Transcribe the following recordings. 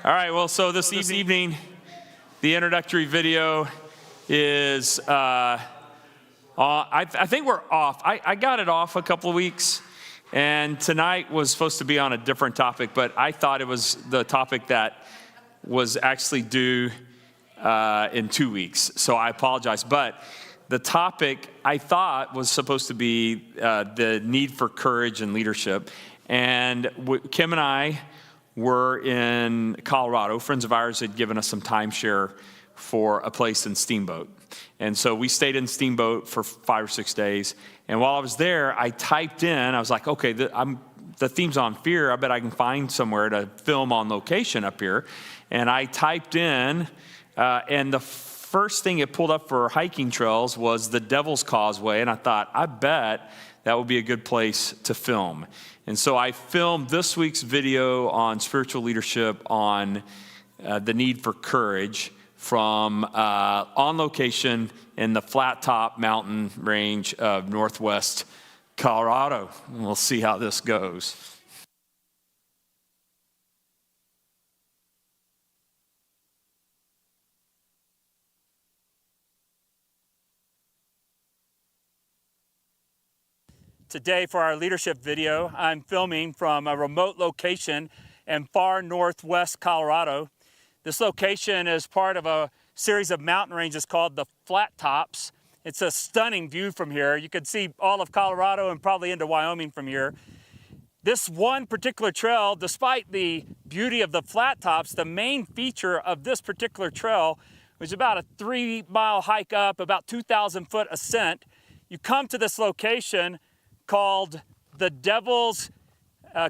All right, well, so this evening, the introductory video is, I think we're off. I got it off a couple of weeks, and tonight was supposed to be on a different topic, but I thought it was the topic that was actually due in 2 weeks, so I apologize. But the topic I thought was supposed to be the need for courage and leadership, and Kim and I were in Colorado. Friends of ours had given us some timeshare for a place in Steamboat. And so we stayed in Steamboat for 5 or 6 days. And while I was there, I typed in, I was like, okay, the theme's on fear. I bet I can find somewhere to film on location up here. And I typed in, and the first thing it pulled up for hiking trails was the Devil's Causeway. And I thought, I bet that would be a good place to film. And so I filmed this week's video on spiritual leadership, on the need for courage, from on location in the Flat Top mountain range of northwest Colorado. And we'll see how this goes. Today for our leadership video, I'm filming from a remote location in far northwest Colorado. This location is part of a series of mountain ranges called the Flat Tops. It's a stunning view from here. You can see all of Colorado and probably into Wyoming from here. This one particular trail, despite the beauty of the Flat Tops, the main feature of this particular trail was about a 3-mile hike up, about 2,000 foot ascent. You come to this location called the Devil's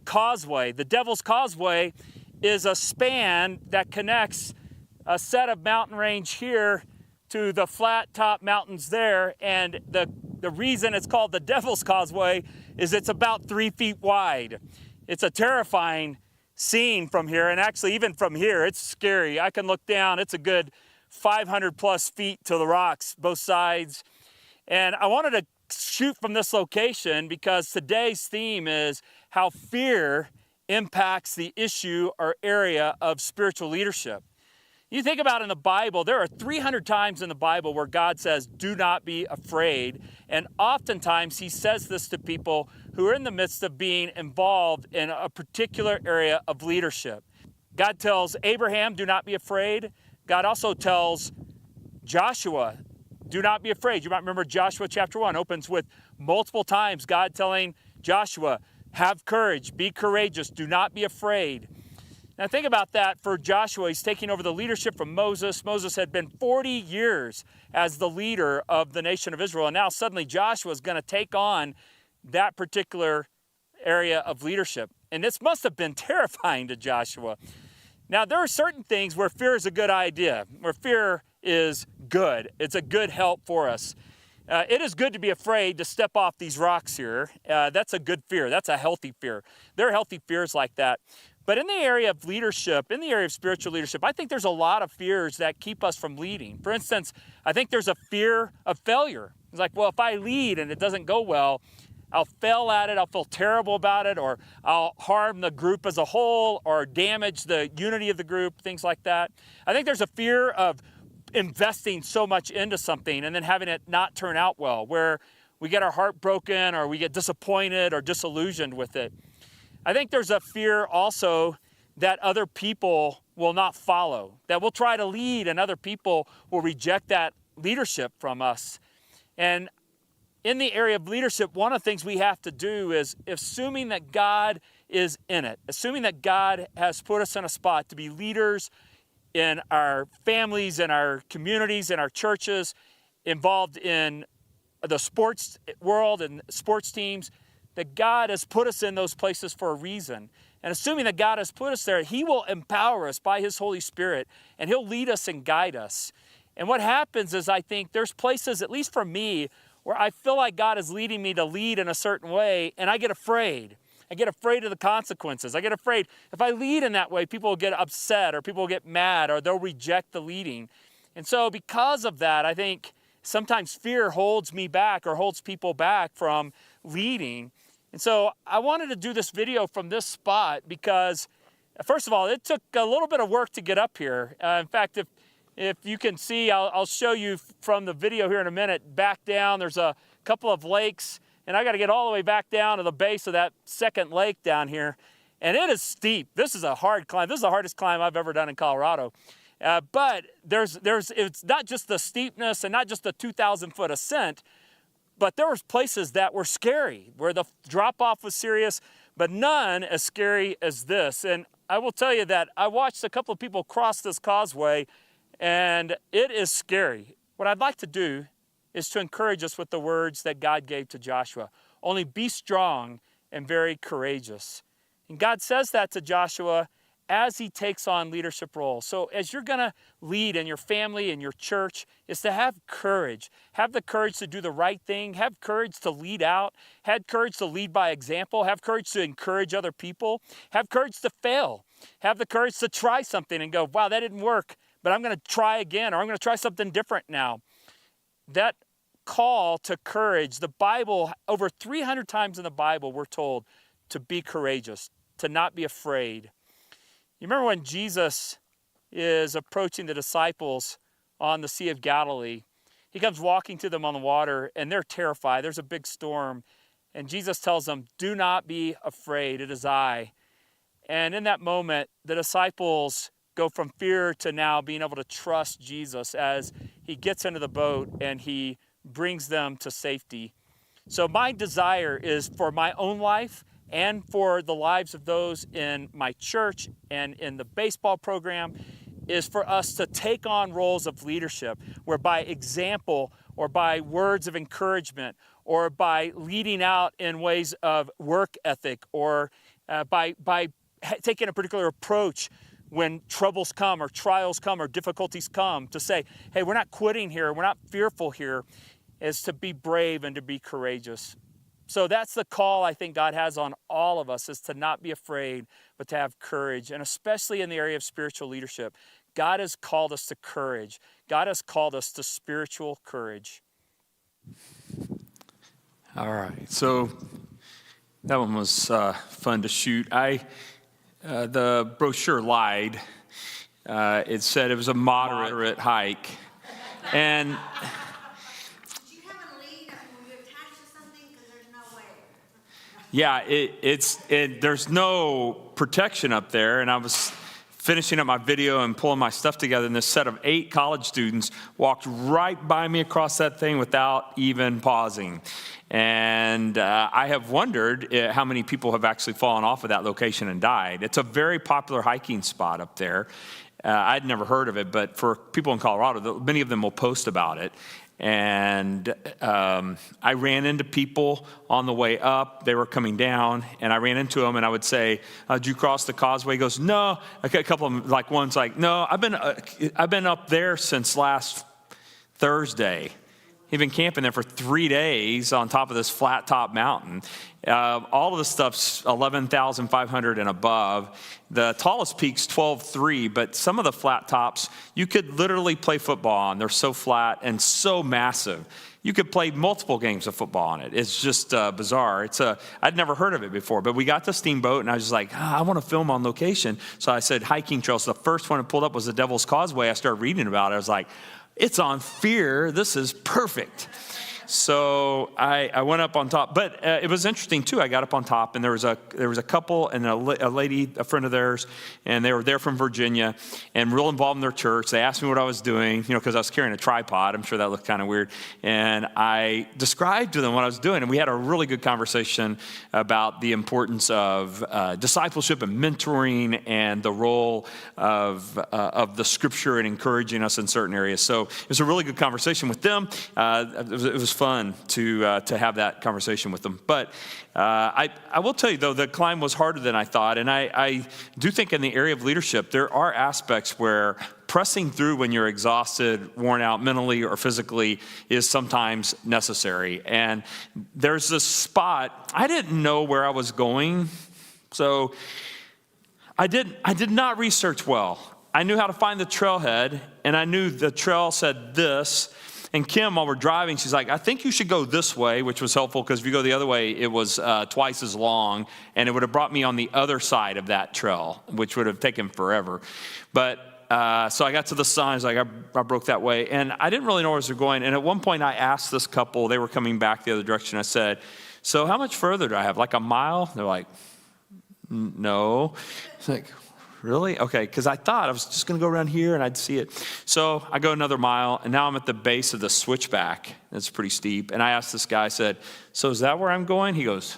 Causeway. The Devil's Causeway is a span that connects a set of mountain range here to the flat top mountains there, and the reason it's called the Devil's Causeway is it's about 3 feet wide. It's a terrifying scene from here, and actually even from here it's scary. I can look down, it's a good 500 plus feet to the rocks both sides. And I wanted to shoot from this location because today's theme is how fear impacts the issue or area of spiritual leadership. You think about in the Bible, there are 300 times in the Bible where God says, do not be afraid. And oftentimes he says this to people who are in the midst of being involved in a particular area of leadership. God tells Abraham, do not be afraid. God also tells Joshua, do not be afraid. You might remember Joshua chapter 1 opens with multiple times God telling Joshua, have courage, be courageous, do not be afraid. Now think about that for Joshua. He's taking over the leadership from Moses. Moses had been 40 years as the leader of the nation of Israel. And now suddenly Joshua is going to take on that particular area of leadership. And this must have been terrifying to Joshua. Now there are certain things where fear is a good idea, where fear is good. It's a good help for us. It is good to be afraid to step off these rocks here. That's a good fear. That's a healthy fear. There are healthy fears like that. But in the area of leadership, in the area of spiritual leadership, I think there's a lot of fears that keep us from leading. For instance, I think there's a fear of failure. It's like, well, if I lead and it doesn't go well, I'll fail at it, I'll feel terrible about it, or I'll harm the group as a whole, or damage the unity of the group, things like that. I think there's a fear of investing so much into something and then having it not turn out well, where we get our heart broken or we get disappointed or disillusioned with it. I think there's a fear also that other people will not follow, that we'll try to lead and other people will reject that leadership from us. And in the area of leadership, one of the things we have to do is assuming that God is in it, assuming that God has put us in a spot to be leaders in our families, in our communities, in our churches, involved in the sports world and sports teams, that God has put us in those places for a reason. And assuming that God has put us there, he will empower us by his Holy Spirit, and he'll lead us and guide us. And what happens is I think there's places, at least for me, where I feel like God is leading me to lead in a certain way, and I get afraid. I get afraid of the consequences. I get afraid if I lead in that way, people will get upset or people will get mad or they'll reject the leading. And so because of that, I think sometimes fear holds me back or holds people back from leading. And so I wanted to do this video from this spot because First of all, it took a little bit of work to get up here. In fact, if you can see, I'll show you from the video here in a minute, back down, there's a couple of lakes, and I got to get all the way back down to the base of that second lake down here. And it is steep. This is a hard climb. This is the hardest climb I've ever done in Colorado. But it's not just the steepness and not just the 2,000-foot ascent, but there was places that were scary, where the drop-off was serious, but none as scary as this. And I will tell you that I watched a couple of people cross this causeway, and it is scary. What I'd like to do is to encourage us with the words that God gave to Joshua. Only be strong and very courageous. And God says that to Joshua as he takes on leadership roles. So as you're going to lead in your family and your church, is to have courage. Have the courage to do the right thing. Have courage to lead out. Have courage to lead by example. Have courage to encourage other people. Have courage to fail. Have the courage to try something and go, wow, that didn't work, but I'm going to try again, or I'm going to try something different now. That call to courage, the Bible, over 300 times in the Bible, we're told to be courageous, to not be afraid. You remember when Jesus is approaching the disciples on the Sea of Galilee? He comes walking to them on the water, and they're terrified. There's a big storm, and Jesus tells them, do not be afraid, it is I. And in that moment, the disciples go from fear to now being able to trust Jesus as he gets into the boat and he brings them to safety. So my desire is for my own life and for the lives of those in my church and in the baseball program, is for us to take on roles of leadership where by example or by words of encouragement or by leading out in ways of work ethic or by taking a particular approach when troubles come or trials come or difficulties come, to say, hey, we're not quitting here, we're not fearful here, is to be brave and to be courageous. So that's the call I think God has on all of us, is to not be afraid, but to have courage. And especially in the area of spiritual leadership, God has called us to courage. God has called us to spiritual courage. All right, so that one was fun to shoot. The brochure lied. It said it was a moderate hike. And yeah, there's no protection up there, and I was finishing up my video and pulling my stuff together, and this set of 8 college students walked right by me across that thing without even pausing. And I have wondered how many people have actually fallen off of that location and died. It's a very popular hiking spot up there. I'd never heard of it, but for people in Colorado, many of them will post about it. And I ran into people on the way up. They were coming down, and I ran into them, and I would say, did you cross the causeway? He goes, no. Okay, a couple of them, like one's like, no, I've been up there since last Thursday. He'd been camping there for 3 days on top of this flat top mountain. All of the stuff's 11,500 and above. The tallest peak's 12,300, but some of the flat tops you could literally play football on. They're so flat and so massive. You could play multiple games of football on it. It's just bizarre. I'd never heard of it before, but we got to Steamboat, and I was just like, I want to film on location. So I said hiking trails. The first one I pulled up was the Devil's Causeway. I started reading about it. I was like, it's on Fear. This is perfect. So I went up on top, but it was interesting too. I got up on top, and there was a couple and a lady, a friend of theirs, and they were there from Virginia and real involved in their church. They asked me what I was doing, because I was carrying a tripod. I'm sure that looked kind of weird. And I described to them what I was doing, and we had a really good conversation about the importance of discipleship and mentoring and the role of the Scripture in encouraging us in certain areas. So it was a really good conversation with them. It was fun to have that conversation with them. But I will tell you, though, the climb was harder than I thought. And I do think in the area of leadership, there are aspects where pressing through when you're exhausted, worn out mentally or physically is sometimes necessary. And there's this spot, I didn't know where I was going. So I did not research well. I knew how to find the trailhead, and I knew the trail said this. And Kim, while we're driving, she's like, I think you should go this way, which was helpful because if you go the other way, it was twice as long, and it would have brought me on the other side of that trail, which would have taken forever. But so I got to the signs, like I broke that way, and I didn't really know where we were going. And at one point, I asked this couple, they were coming back the other direction. I said, so how much further do I have? Like a mile? They're like, no. It's like, really? Okay, because I thought I was just going to go around here and I'd see it. So I go another mile, and now I'm at the base of the switchback. It's pretty steep. And I asked this guy, I said, so is that where I'm going? He goes,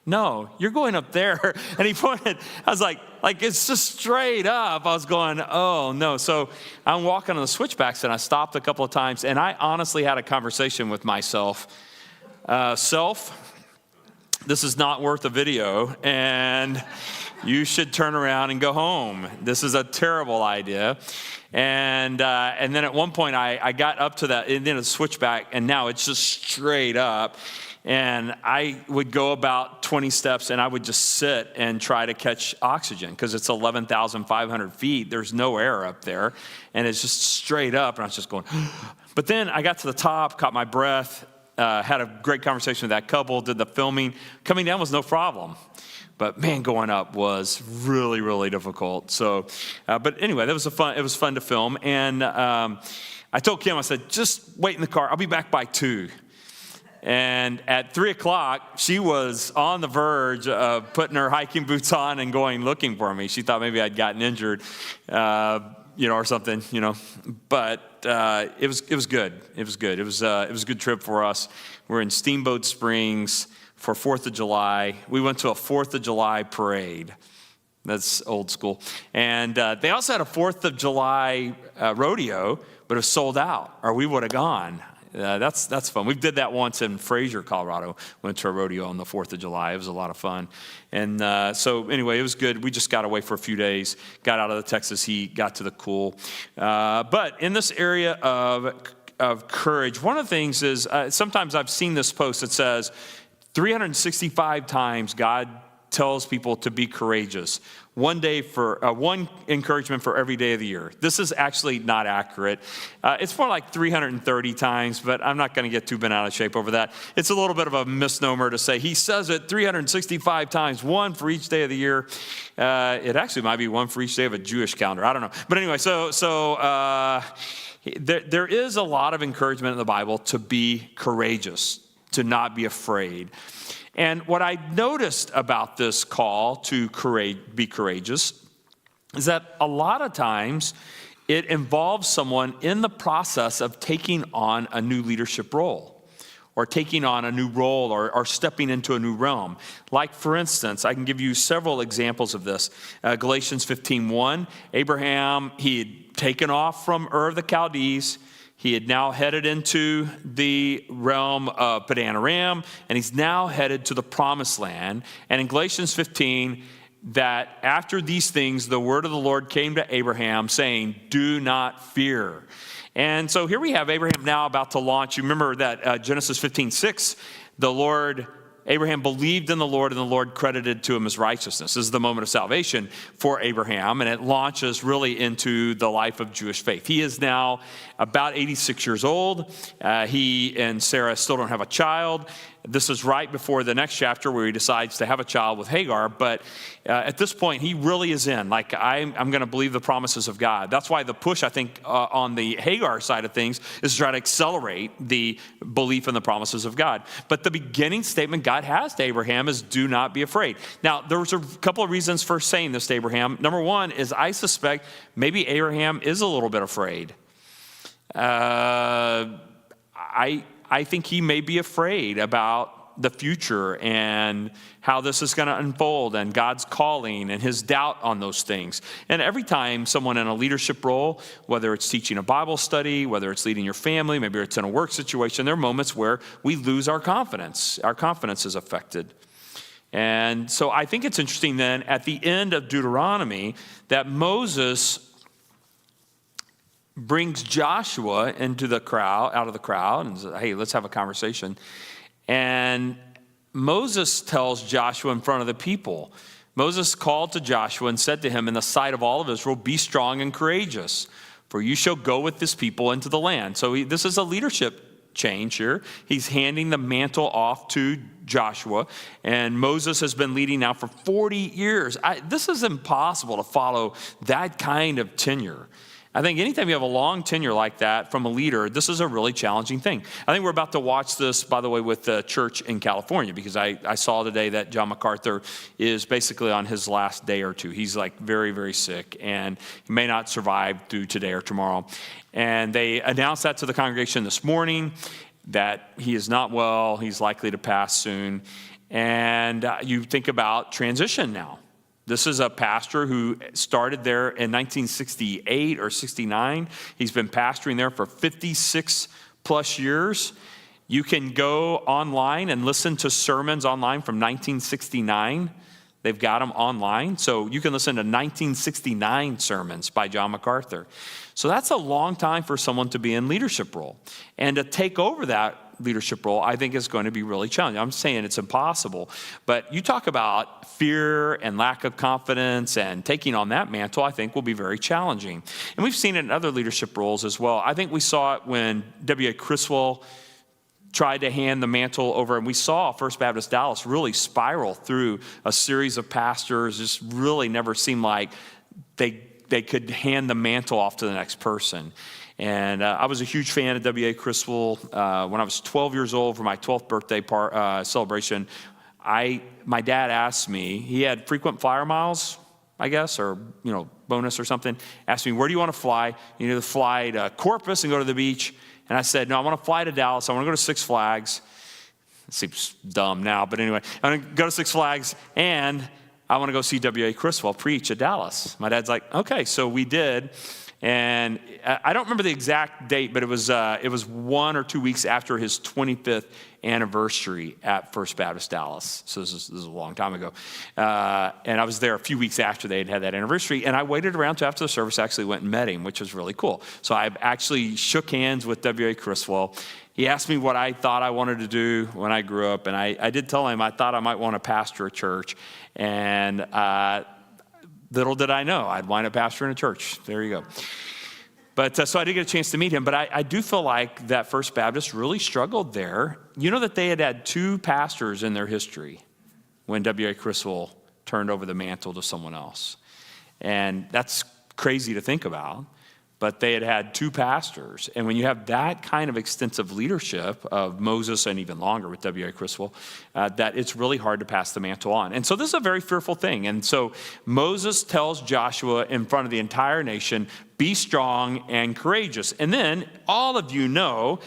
no, you're going up there. And he pointed, I was like it's just straight up. I was going, oh no. So I'm walking on the switchbacks, and I stopped a couple of times, and I honestly had a conversation with myself. This is not worth a video, and you should turn around and go home. This is a terrible idea. And then at one point, I got up to that, and then a switchback, and now it's just straight up. And I would go about 20 steps, and I would just sit and try to catch oxygen because it's 11,500 feet. There's no air up there, and it's just straight up, and I was just going. But then I got to the top, caught my breath, had a great conversation with that couple, did the filming. Coming down was no problem. But man, going up was really, really difficult. So, but anyway, it was fun to film. And I told Kim, I said, just wait in the car. I'll be back by 2. And at 3 o'clock, she was on the verge of putting her hiking boots on and going looking for me. She thought maybe I'd gotten injured, or something, But it was good. It was good. It was a good trip for us. We're in Steamboat Springs for 4th of July. We went to a 4th of July parade. That's old school. And they also had a 4th of July rodeo, but it was sold out, or we would have gone. That's fun. We did that once in Fraser, Colorado. Went to a rodeo on the 4th of July. It was a lot of fun. And so anyway, it was good. We just got away for a few days, got out of the Texas heat, got to the cool. But in this area of courage, one of the things is sometimes I've seen this post that says 365 times God tells people to be courageous. One encouragement for every day of the year. This is actually not accurate. It's more like 330 times, but I'm not going to get too bent out of shape over that. It's a little bit of a misnomer to say he says it 365 times, one for each day of the year. It actually might be one for each day of a Jewish calendar. I don't know. But anyway, there is a lot of encouragement in the Bible to be courageous, to not be afraid. And what I noticed about this call to be courageous is that a lot of times it involves someone in the process of taking on a new leadership role or taking on a new role or stepping into a new realm. Like, for instance, I can give you several examples of this. Galatians 15:1, Abraham, he had taken off from Ur of the Chaldees. He had now headed into the realm of Padan Aram, and he's now headed to the promised land. And in Galatians 15, that after these things, the word of the Lord came to Abraham saying, do not fear. And so here we have Abraham now about to launch. You remember that Genesis 15:6, Abraham believed in the Lord, and the Lord credited to him as righteousness. This is the moment of salvation for Abraham, and it launches really into the life of Jewish faith. He is now about 86 years old. He and Sarah still don't have a child. This is right before the next chapter where he decides to have a child with Hagar. But at this point, he really is in. Like, I'm going to believe the promises of God. That's why the push, I think, on the Hagar side of things is to try to accelerate the belief in the promises of God. But the beginning statement God has to Abraham is, do not be afraid. Now, there's a couple of reasons for saying this to Abraham. Number one is I suspect maybe Abraham is a little bit afraid. I think he may be afraid about the future and how this is going to unfold and God's calling and his doubt on those things. And every time someone in a leadership role, whether it's teaching a Bible study, whether it's leading your family, maybe it's in a work situation, there are moments where we lose our confidence. Our confidence is affected. And so I think it's interesting then at the end of Deuteronomy that Moses brings Joshua into the crowd, out of the crowd, and says, hey, let's have a conversation. And Moses tells Joshua in front of the people, Moses called to Joshua and said to him in the sight of all of Israel, be strong and courageous, For you shall go with this people into the land. So this is a leadership change here. He's handing the mantle off to Joshua, and Moses has been leading now for 40 years. This is impossible to follow that kind of tenure. I think anytime you have a long tenure like that from a leader, this is a really challenging thing. I think we're about to watch this, by the way, with the church in California, because I saw today that John MacArthur is basically on his last day or two. He's like very, very sick, and he may not survive through today or tomorrow. And they announced that to the congregation this morning, that he is not well, he's likely to pass soon. And you think about transition now. This is a pastor who started there in 1968 or 69. He's been pastoring there for 56 plus years. You can go online and listen to sermons online from 1969. They've got them online. So you can listen to 1969 sermons by John MacArthur. So that's a long time for someone to be in leadership role. And to take over that leadership role, I think is going to be really challenging. I'm saying it's impossible, but you talk about fear and lack of confidence, and taking on that mantle, I think will be very challenging. And we've seen it in other leadership roles as well. I think we saw it when W.A. Criswell tried to hand the mantle over, and we saw First Baptist Dallas really spiral through a series of pastors. Just really never seemed like they could hand the mantle off to the next person. And I was a huge fan of W.A. Criswell. When I was 12 years old for my 12th birthday celebration, my dad asked me, he had frequent flyer miles, I guess, or bonus or something, asked me, where do you want to fly? You need to fly to Corpus and go to the beach. And I said, no, I want to fly to Dallas. I want to go to Six Flags. It seems dumb now, but anyway, I want to go to Six Flags, and I want to go see W.A. Criswell preach at Dallas. My dad's like, okay, so we did. And I don't remember the exact date, but it was 1 or 2 weeks after his 25th anniversary at First Baptist Dallas. So this is a long time ago. And I was there a few weeks after they had that anniversary. And I waited around till after the service, actually went and met him, which was really cool. So I actually shook hands with W.A. Criswell. He asked me what I thought I wanted to do when I grew up. And I did tell him I thought I might want to pastor a church. And little did I know I'd wind up pastoring a church. There you go. But so I did get a chance to meet him. But I do feel like that First Baptist really struggled there. You know that they had 2 pastors in their history when W.A. Criswell turned over the mantle to someone else. And that's crazy to think about. But they had 2 pastors. And when you have that kind of extensive leadership of Moses, and even longer with W.A. Criswell, that it's really hard to pass the mantle on. And so this is a very fearful thing. And so Moses tells Joshua in front of the entire nation, be strong and courageous. And then all of you know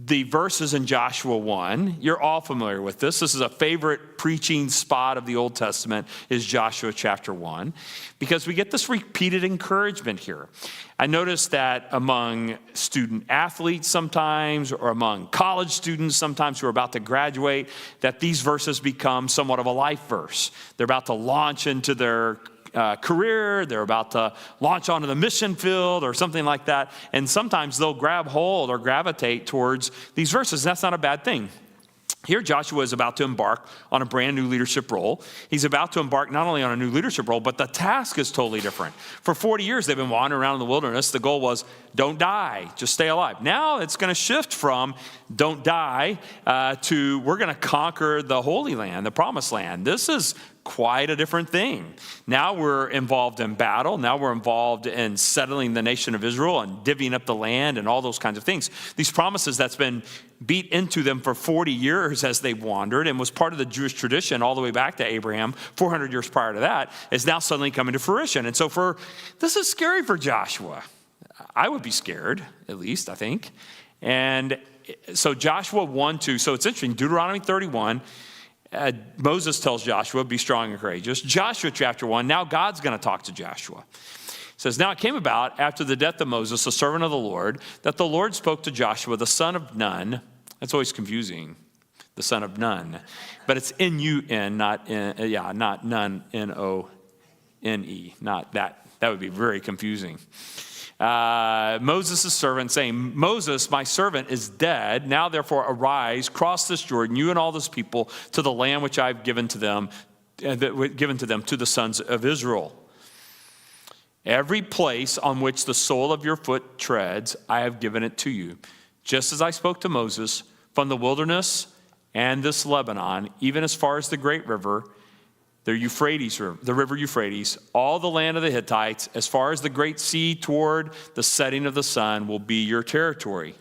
the verses in Joshua 1. You're all familiar with this. This is a favorite preaching spot of the Old Testament, is Joshua chapter 1, because we get this repeated encouragement here. I noticed that among student athletes sometimes, or among college students sometimes who are about to graduate, that these verses become somewhat of a life verse. They're about to launch into their career, they're about to launch onto the mission field or something like that. And sometimes they'll grab hold or gravitate towards these verses. And that's not a bad thing. Here, Joshua is about to embark on a brand new leadership role. He's about to embark not only on a new leadership role, but the task is totally different. For 40 years, they've been wandering around in the wilderness. The goal was, don't die, just stay alive. Now it's going to shift from don't die to we're going to conquer the Holy Land, the Promised Land. This is quite a different thing. Now we're involved in battle. Now we're involved in settling the nation of Israel and divvying up the land and all those kinds of things. These promises that's been beat into them for 40 years as they wandered and was part of the Jewish tradition all the way back to Abraham, 400 years prior to that, is now suddenly coming to fruition. And so this is scary for Joshua. I would be scared, at least, I think. And so Joshua 1-2, so it's interesting, Deuteronomy 31, Moses tells Joshua, be strong and courageous. Joshua chapter 1, now God's going to talk to Joshua. It says, now it came about after the death of Moses, the servant of the Lord, that the Lord spoke to Joshua, the son of Nun. That's always confusing, the son of Nun. But it's N-U-N, not Nun, N-O-N-E. Not that. That would be very confusing. Moses' servant saying, Moses, my servant, is dead. Now, therefore, arise, cross this Jordan, you and all this people, to the land which I've given to them, to the sons of Israel. Every place on which the sole of your foot treads, I have given it to you. Just as I spoke to Moses from the wilderness and this Lebanon, even as far as the great river, the river Euphrates, all the land of the Hittites, as far as the great sea toward the setting of the sun, will be your territory.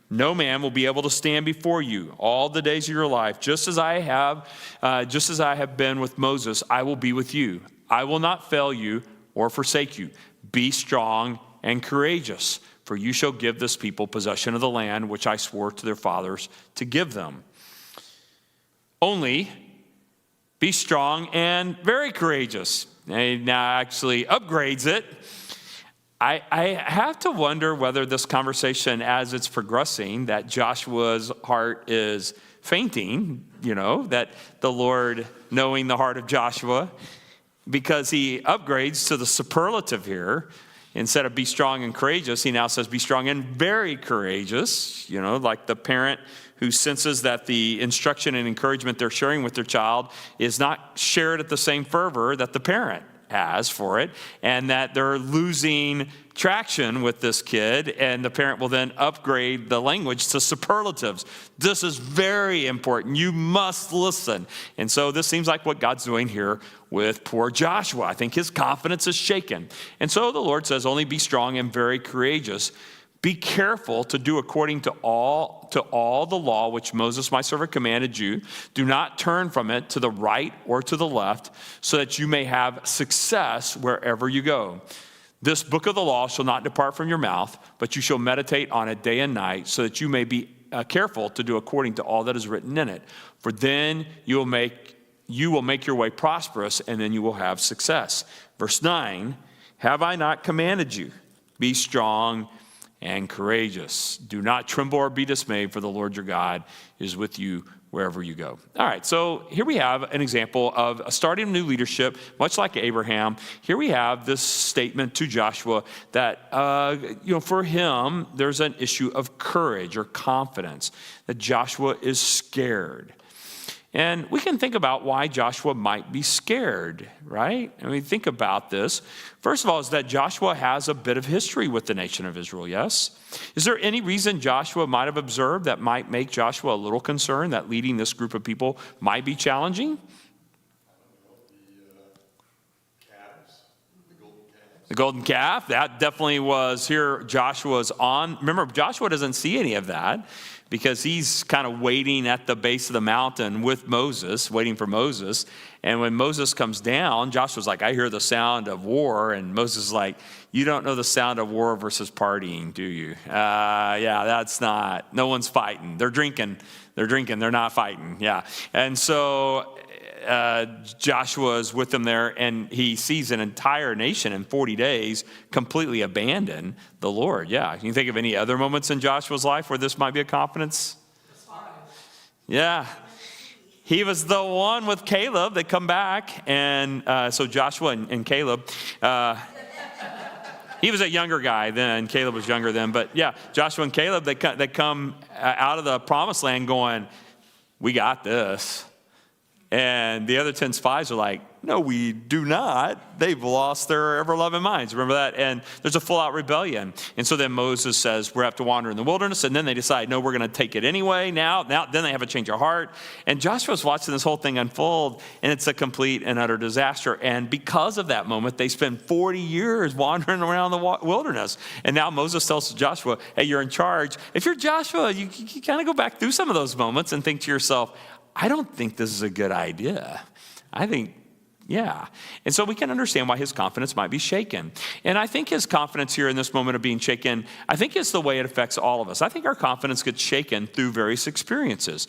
No man will be able to stand before you all the days of your life. Just as I have been with Moses, I will be with you. I will not fail you or forsake you. Be strong and courageous, for you shall give this people possession of the land which I swore to their fathers to give them. Only be strong and very courageous. And now actually upgrades it. I have to wonder whether this conversation, as it's progressing, that Joshua's heart is fainting, that the Lord, knowing the heart of Joshua, because he upgrades to the superlative here. Instead of be strong and courageous, he now says be strong and very courageous, like the parent who senses that the instruction and encouragement they're sharing with their child is not shared at the same fervor that the parent has for it, and that they're losing traction with this kid, and the parent will then upgrade the language to superlatives. This is very important. You must listen. And so this seems like what God's doing here with poor Joshua. I think his confidence is shaken. And so the Lord says, only be strong and very courageous. Be careful to do according to all the law which Moses my servant commanded you. Do not turn from it to the right or to the left, so that you may have success wherever you go. This book of the law shall not depart from your mouth, but you shall meditate on it day and night, so that you may be careful to do according to all that is written in it. For then you will make your way prosperous, and then you will have success. Verse 9, have I not commanded you? Be strong and courageous. Do not tremble or be dismayed, for the Lord your God is with you wherever you go. All right, so here we have an example of starting new leadership, much like Abraham. Here we have this statement to Joshua that, for him, there's an issue of courage or confidence, that Joshua is scared. And we can think about why Joshua might be scared, right? I mean, think about this. First of all, is that Joshua has a bit of history with the nation of Israel, yes? Is there any reason Joshua might have observed that might make Joshua a little concerned that leading this group of people might be challenging? The golden calf, that definitely was here. Joshua's on. Remember, Joshua doesn't see any of that, because he's kind of waiting at the base of the mountain with Moses, waiting for Moses. And when Moses comes down, Joshua's like, I hear the sound of war. And Moses is like, you don't know the sound of war versus partying, do you? That's not, no one's fighting. They're drinking, they're not fighting. Yeah. And so Joshua is with them there, and he sees an entire nation in 40 days completely abandon the Lord. Yeah. Can you think of any other moments in Joshua's life where this might be a confidence? Yeah. He was the one with Caleb that come back. And so Joshua and Caleb, he was a younger guy then. Caleb was younger then. But yeah, Joshua and Caleb, they come out of the promised land going, we got this. And the other 10 spies are like, no, we do not. They've lost their ever-loving minds. Remember that? And there's a full-out rebellion. And so then Moses says, we have to wander in the wilderness. And then they decide, no, we're going to take it anyway. Now, then they have a change of heart. And Joshua's watching this whole thing unfold, and it's a complete and utter disaster. And because of that moment, they spend 40 years wandering around the wilderness. And now Moses tells Joshua, hey, you're in charge. If you're Joshua, you kind of go back through some of those moments and think to yourself, I don't think this is a good idea. I think, yeah. And so we can understand why his confidence might be shaken. And I think his confidence here in this moment of being shaken, I think it's the way it affects all of us. I think our confidence gets shaken through various experiences.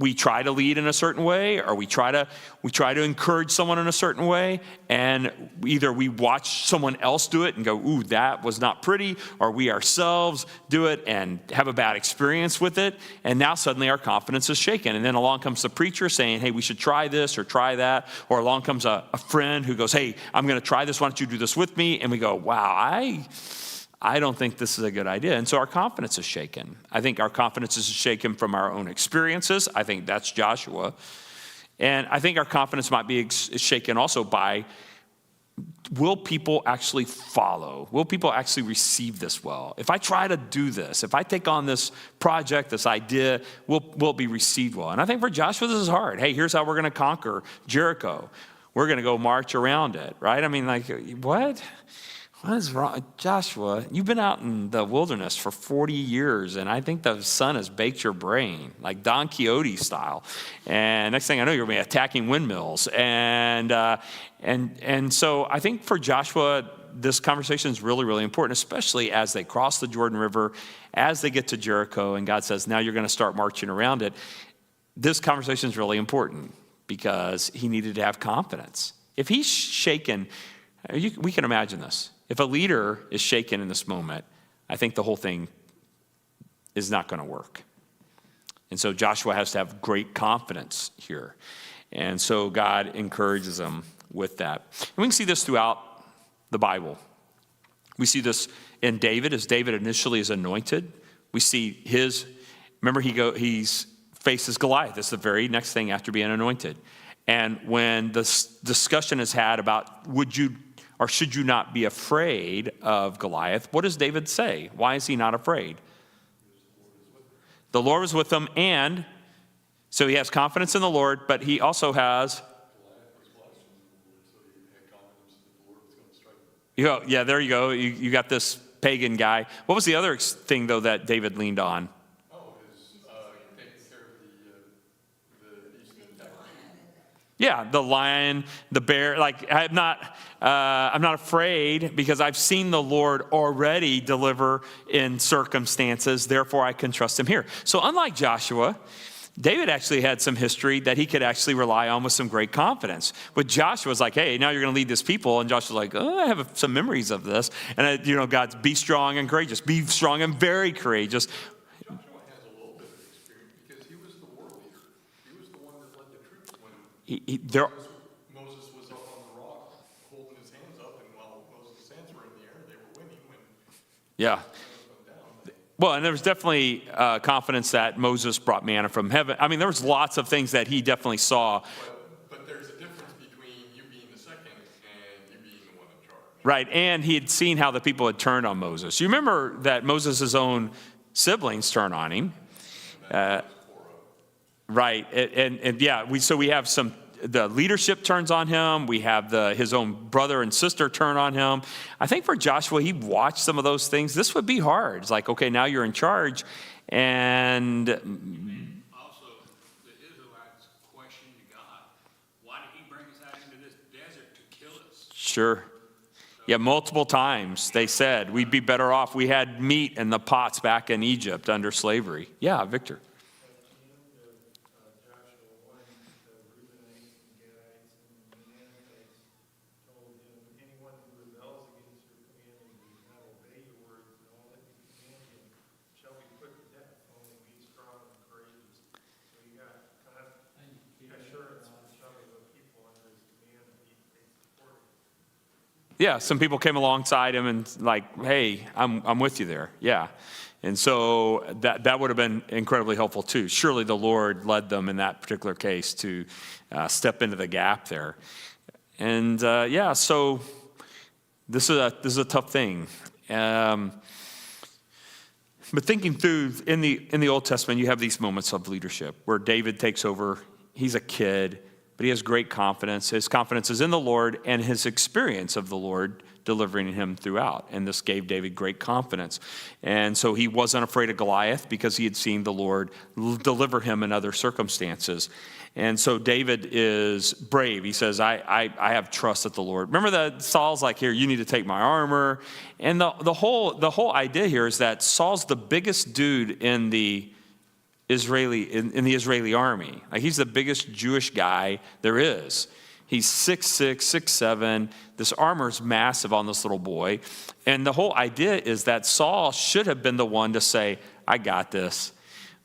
We try to lead in a certain way, or we try to encourage someone in a certain way, and either we watch someone else do it and go, ooh, that was not pretty, or we ourselves do it and have a bad experience with it, and now suddenly our confidence is shaken. And then along comes the preacher saying, hey, we should try this or try that, or along comes a friend who goes, hey, I'm going to try this, why don't you do this with me? And we go, wow, I don't think this is a good idea. And so our confidence is shaken. I think our confidence is shaken from our own experiences. I think that's Joshua. And I think our confidence might be shaken also by will people actually follow? Will people actually receive this well? If I try to do this, if I take on this project, this idea, will it be received well? And I think for Joshua, this is hard. Hey, here's how we're going to conquer Jericho. We're going to go march around it, right? I mean, like, what? What is wrong? Joshua, you've been out in the wilderness for 40 years, and I think the sun has baked your brain, like Don Quixote style. And next thing I know, you're going to be attacking windmills. And so I think for Joshua, this conversation is really, really important, especially as they cross the Jordan River, as they get to Jericho, and God says, now you're going to start marching around it. This conversation is really important because he needed to have confidence. If he's shaken, we can imagine this. If a leader is shaken in this moment, I think the whole thing is not going to work. And so Joshua has to have great confidence here. And so God encourages him with that. And we can see this throughout the Bible. We see this in David, as David initially is anointed. We see remember he faces Goliath. That's the very next thing after being anointed. And when this discussion is had about should you not be afraid of Goliath, what does David say? Why is he not afraid? The Lord was with him, and so he has confidence in the Lord, but he also has... Yeah, there you go. You got this pagan guy. What was the other thing, though, that David leaned on? Yeah, the lion, the bear. Like, I'm not afraid because I've seen the Lord already deliver in circumstances. Therefore, I can trust him here. So unlike Joshua, David actually had some history that he could actually rely on with some great confidence. But Joshua's like, hey, now you're going to lead this people. And Joshua's like, I have some memories of this. And, God's be strong and courageous. Be strong and very courageous. Joshua has a little bit of experience because he was the war leader. He was the one that led the troops when Moses was up on the rock holding his hands up. And while Moses' hands were in the air, they were winning. Yeah. Well, and there was definitely confidence that Moses brought manna from heaven. I mean, there was lots of things that he definitely saw. But there's a difference between you being the second and you being the one in charge. Right, and he had seen how the people had turned on Moses. You remember that Moses' own siblings turned on him. Right, and yeah, we have the leadership turns on him. We have his own brother and sister turn on him. I think for Joshua, he watched some of those things. This would be hard. It's like, okay, now you're in charge. And also, the Israelites questioned God. Why did he bring us out into this desert to kill us? Sure. Yeah, multiple times they said we'd be better off. We had meat in the pots back in Egypt under slavery. Yeah, Victor. Yeah, some people came alongside him and like, hey, I'm with you there. Yeah. And so that would have been incredibly helpful too. Surely the Lord led them in that particular case to step into the gap there. And so this is a tough thing. But thinking through in the Old Testament, you have these moments of leadership where David takes over. He's a kid, but he has great confidence. His confidence is in the Lord and his experience of the Lord delivering him throughout. And this gave David great confidence. And so he wasn't afraid of Goliath because he had seen the Lord deliver him in other circumstances. And so David is brave. He says, I have trust at the Lord. Remember that Saul's like, here, you need to take my armor. And the whole idea here is that Saul's the biggest dude in the Israeli army. Like, he's the biggest Jewish guy there is. He's 6'6", 6'7". This armor's massive on this little boy. And the whole idea is that Saul should have been the one to say, I got this.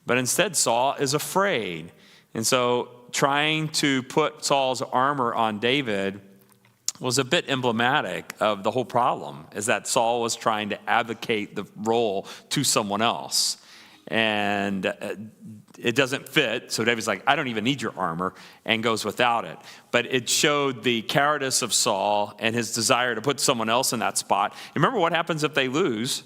But instead, Saul is afraid. And so trying to put Saul's armor on David was a bit emblematic of the whole problem, is that Saul was trying to advocate the role to someone else. and it doesn't fit. So David's like, I don't even need your armor, and goes without it. But it showed the cowardice of Saul and his desire to put someone else in that spot. Remember what happens if they lose?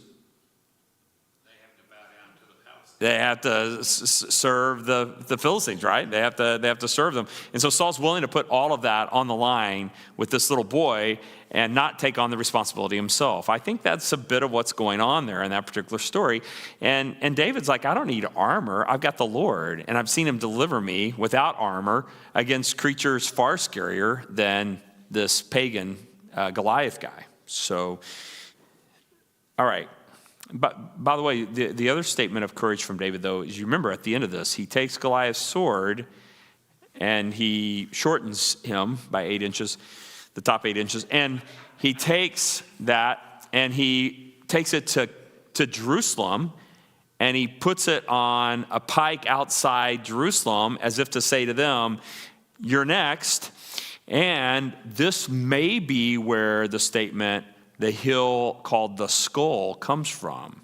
They have to serve the Philistines, right? They have to serve them. And so Saul's willing to put all of that on the line with this little boy and not take on the responsibility himself. I think that's a bit of what's going on there in that particular story. And David's like, I don't need armor. I've got the Lord, and I've seen him deliver me without armor against creatures far scarier than this pagan Goliath guy. So, all right. But by the way, the other statement of courage from David, though, is you remember at the end of this, he takes Goliath's sword and he shortens him by 8 inches, the top 8 inches, and he takes that and he takes it to Jerusalem and he puts it on a pike outside Jerusalem as if to say to them, you're next. And this may be where the statement, the hill called the skull, comes from.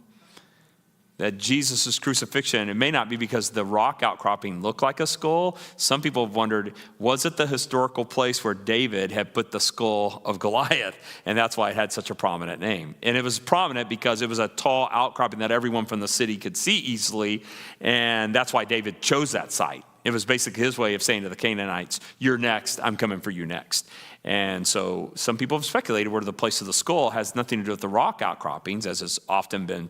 That Jesus' crucifixion, it may not be because the rock outcropping looked like a skull. Some people have wondered, was it the historical place where David had put the skull of Goliath? And that's why it had such a prominent name. And it was prominent because it was a tall outcropping that everyone from the city could see easily. And that's why David chose that site. It was basically his way of saying to the Canaanites, you're next, I'm coming for you next. And so some people have speculated where the place of the skull has nothing to do with the rock outcroppings, as has often been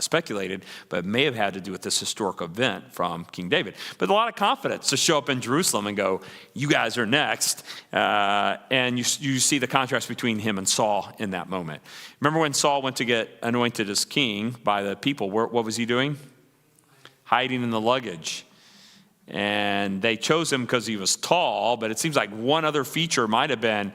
speculated, but may have had to do with this historic event from King David. But a lot of confidence to show up in Jerusalem and go, you guys are next. And you see the contrast between him and Saul in that moment. Remember when Saul went to get anointed as king by the people, what was he doing? Hiding in the luggage. And they chose him because he was tall, but it seems like one other feature might have been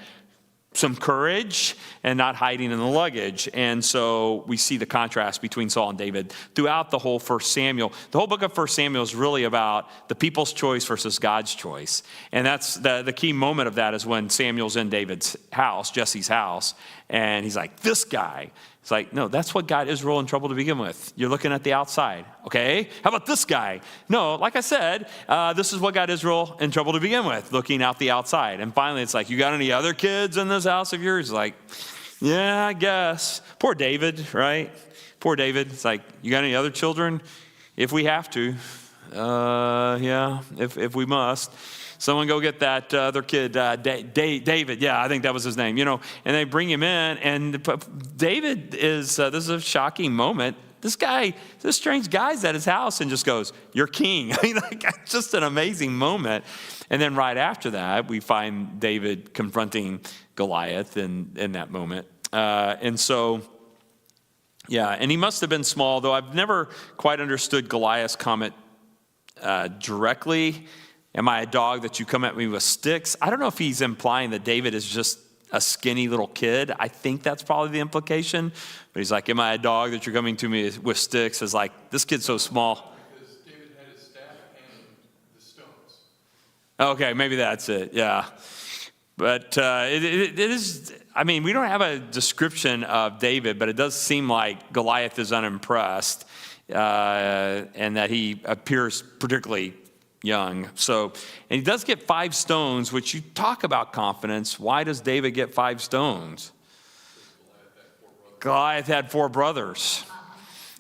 some courage and not hiding in the luggage. And so we see the contrast between Saul and David throughout the whole 1 Samuel. The whole book of 1 Samuel is really about the people's choice versus God's choice. And that's the key moment of that is when Samuel's in David's house, Jesse's house, and he's like, this guy. It's like, no, that's what got Israel in trouble to begin with. You're looking at the outside. Okay, how about this guy? No, like I said, this is what got Israel in trouble to begin with, looking out the outside. And finally, it's like, you got any other kids in this house of yours? Like, yeah, I guess. Poor David, right? Poor David. It's like, you got any other children? If we have to, yeah, if we must. Someone go get that other kid, David. Yeah, I think that was his name, And they bring him in, and David is, this is a shocking moment. This strange guy's at his house and just goes, you're king. I mean, just an amazing moment. And then right after that, we find David confronting Goliath in that moment. And so, yeah, and he must have been small, though I've never quite understood Goliath's comment directly. Am I a dog that you come at me with sticks? I don't know if he's implying that David is just a skinny little kid. I think that's probably the implication. But he's like, am I a dog that you're coming to me with sticks? It's like, this kid's so small. Because David had his staff and the stones. Okay, maybe that's it, yeah. But it is, I mean, we don't have a description of David, but it does seem like Goliath is unimpressed and that he appears particularly young. So, and he does get 5 stones, which you talk about confidence. Why does David get 5 stones? Goliath had 4 brothers.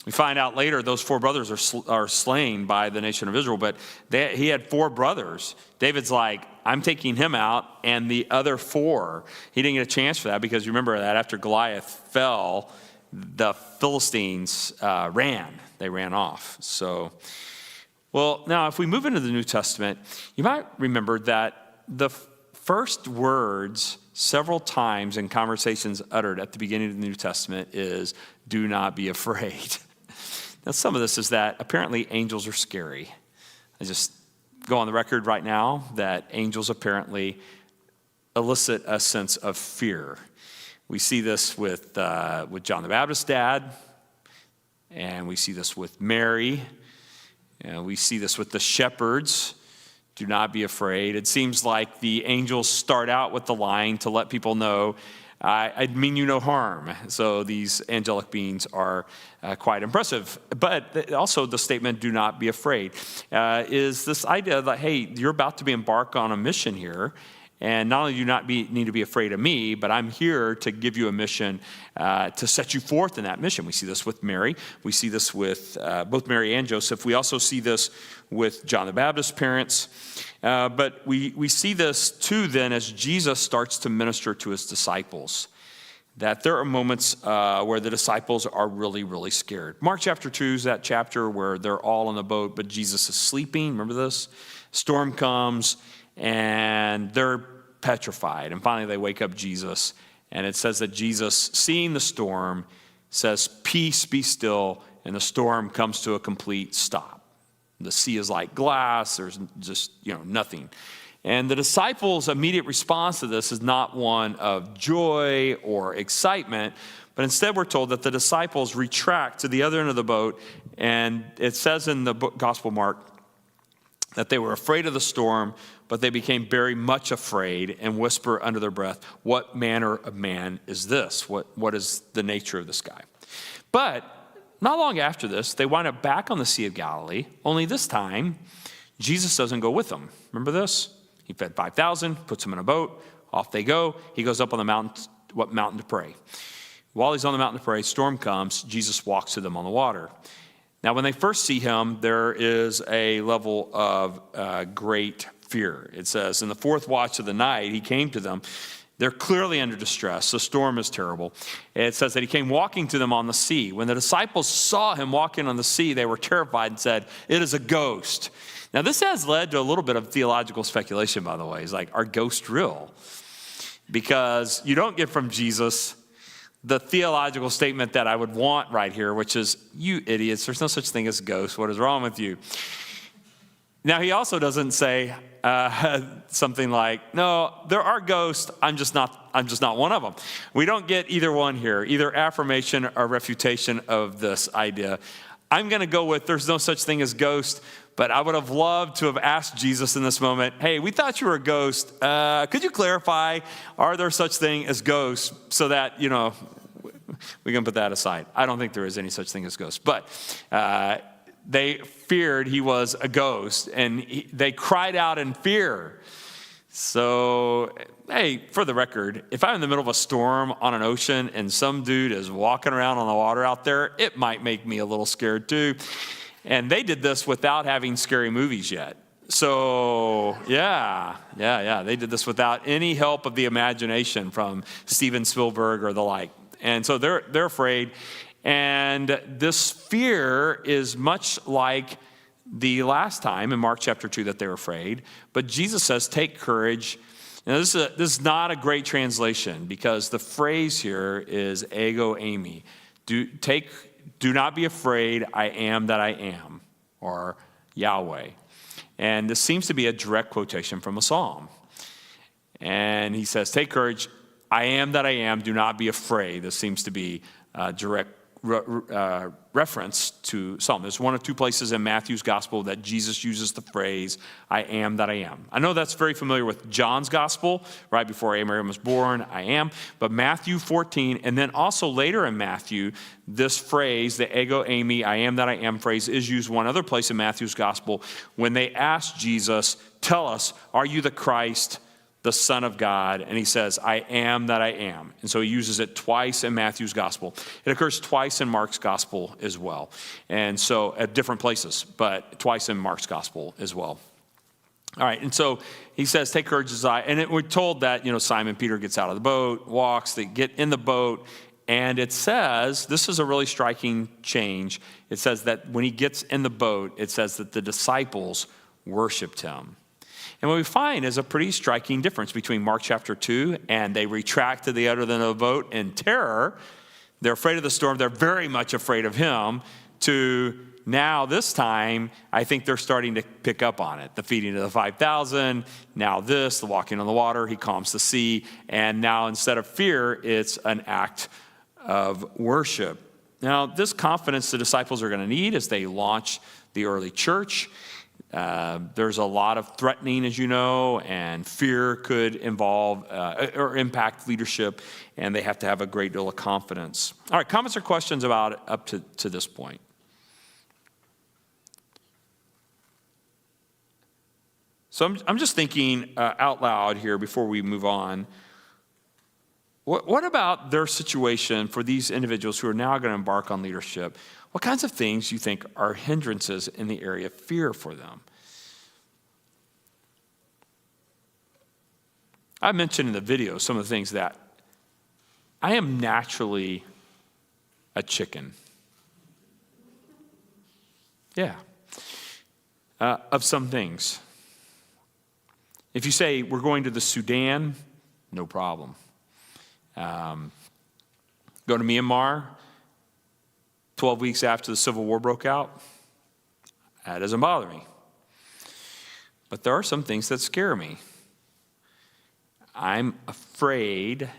We find out later those 4 brothers are slain by the nation of Israel, but he had 4 brothers. David's like, I'm taking him out, and the other 4, he didn't get a chance for that because you remember that after Goliath fell, the Philistines ran. They ran off. So, well, now, if we move into the New Testament, you might remember that the first words several times in conversations uttered at the beginning of the New Testament is, do not be afraid. Now, some of this is that apparently angels are scary. I just go on the record right now that angels apparently elicit a sense of fear. We see this with John the Baptist's dad, and we see this with Mary. We see this with the shepherds. Do not be afraid. It seems like the angels start out with the line to let people know I mean you no harm. So these angelic beings are quite impressive. But also the statement, do not be afraid, is this idea that, hey, you're about to be embarked on a mission here. And not only do you not need to be afraid of me, but I'm here to give you a mission to set you forth in that mission. We see this with Mary. We see this with both Mary and Joseph. We also see this with John the Baptist's parents. But we see this too then as Jesus starts to minister to his disciples, that there are moments where the disciples are really, really scared. Mark chapter 2 is that chapter where they're all on the boat, but Jesus is sleeping. Remember this? Storm comes, and they're petrified. And finally, they wake up Jesus. And it says that Jesus, seeing the storm, says, peace, be still. And the storm comes to a complete stop. The sea is like glass. There's just, nothing. And the disciples' immediate response to this is not one of joy or excitement, but instead we're told that the disciples retract to the other end of the boat. And it says in the Gospel of Mark that they were afraid of the storm, but they became very much afraid and whisper under their breath, what manner of man is this? What is the nature of this guy? But not long after this, they wind up back on the Sea of Galilee, only this time, Jesus doesn't go with them. Remember this? He fed 5,000, puts them in a boat, off they go. He goes up on the mountain, what mountain to pray. While he's on the mountain to pray, storm comes, Jesus walks to them on the water. Now, when they first see him, there is a level of great fear. It says, in the fourth watch of the night, he came to them. They're clearly under distress. The storm is terrible. It says that he came walking to them on the sea. When the disciples saw him walking on the sea, they were terrified and said, it is a ghost. Now, this has led to a little bit of theological speculation, by the way. It's like, are ghosts real? Because you don't get from Jesus the theological statement that I would want right here, which is, you idiots, there's no such thing as ghosts. What is wrong with you? Now, he also doesn't say something like, no, there are ghosts, I'm just not one of them. We don't get either one here, either affirmation or refutation of this idea. I'm going to go with there's no such thing as ghosts, but I would have loved to have asked Jesus in this moment, hey, we thought you were a ghost. Could you clarify, are there such thing as ghosts, so that, we can put that aside. I don't think there is any such thing as ghosts. But they feared he was a ghost, and they cried out in fear. So, hey, for the record, if I'm in the middle of a storm on an ocean and some dude is walking around on the water out there, it might make me a little scared too. And they did this without having scary movies yet. So, yeah. They did this without any help of the imagination from Steven Spielberg or the like. And so they're afraid. And this fear is much like the last time in Mark chapter 2 that they were afraid. But Jesus says, take courage. Now, this is not a great translation, because the phrase here is ego eimi. Do not be afraid, I am that I am, or Yahweh. And this seems to be a direct quotation from a psalm. And he says, take courage, I am that I am, do not be afraid. This seems to be a direct reference to Psalm. There's one or two places in Matthew's gospel that Jesus uses the phrase, I am that I am. I know that's very familiar with John's gospel, right before Abraham was born, I am. But Matthew 14, and then also later in Matthew, this phrase, the ego eimi, I am that I am phrase, is used one other place in Matthew's gospel when they asked Jesus, tell us, are you the Christ, the Son of God? And he says, I am that I am. And so he uses it twice in Matthew's gospel. It occurs twice in Mark's gospel as well. And so at different places, but twice in Mark's gospel as well. All right, and so he says, take courage as I, and we're told that, Simon Peter gets out of the boat, walks, they get in the boat, and it says, this is a really striking change. It says that when he gets in the boat, it says that the disciples worshiped him. And what we find is a pretty striking difference between Mark chapter 2, and they retract to the other end of the boat in terror. They're afraid of the storm. They're very much afraid of him. To now, this time, I think they're starting to pick up on it. The feeding of the 5,000, now this, the walking on the water, he calms the sea. And now, instead of fear, it's an act of worship. Now, this confidence the disciples are going to need as they launch the early church. There's a lot of threatening, as you know, and fear could involve or impact leadership, and they have to have a great deal of confidence. All right, comments or questions about it up to this point? So I'm just thinking out loud here before we move on. What about their situation for these individuals who are now going to embark on leadership? What kinds of things do you think are hindrances in the area of fear for them? I mentioned in the video some of the things that I am naturally a chicken. Yeah. Of some things. If you say we're going to the Sudan, no problem. Go to Myanmar, 12 weeks after the Civil War broke out, that doesn't bother me. But there are some things that scare me. I'm afraid,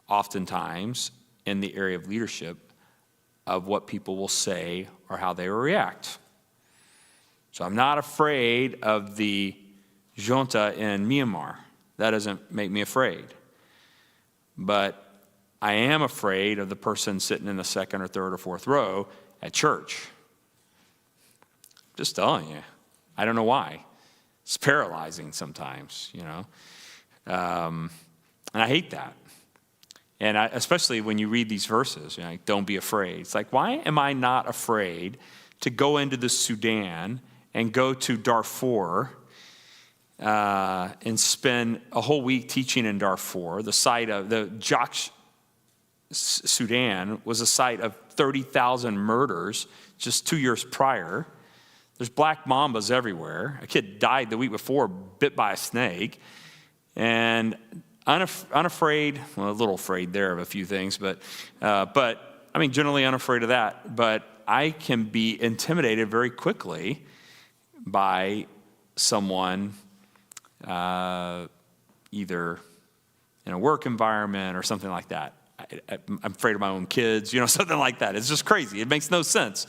oftentimes, in the area of leadership, of what people will say or how they will react. So I'm not afraid of the junta in Myanmar. That doesn't make me afraid. But I am afraid of the person sitting in the second or third or fourth row at church. Just telling you. I don't know why. It's paralyzing sometimes, you know. And I hate that. And especially when you read these verses, you know, like, don't be afraid. It's like, why am I not afraid to go into the Sudan and go to Darfur and spend a whole week teaching in Darfur? The site of the Joksh Sudan was a site of 30,000 murders just 2 years prior. There's black mambas everywhere. A kid died the week before, bit by a snake. And unafraid, well, a little afraid there of a few things, but I mean, generally unafraid of that. But I can be intimidated very quickly by someone either in a work environment or something like that. I'm afraid of my own kids, you know, something like that. It's just crazy. It makes no sense.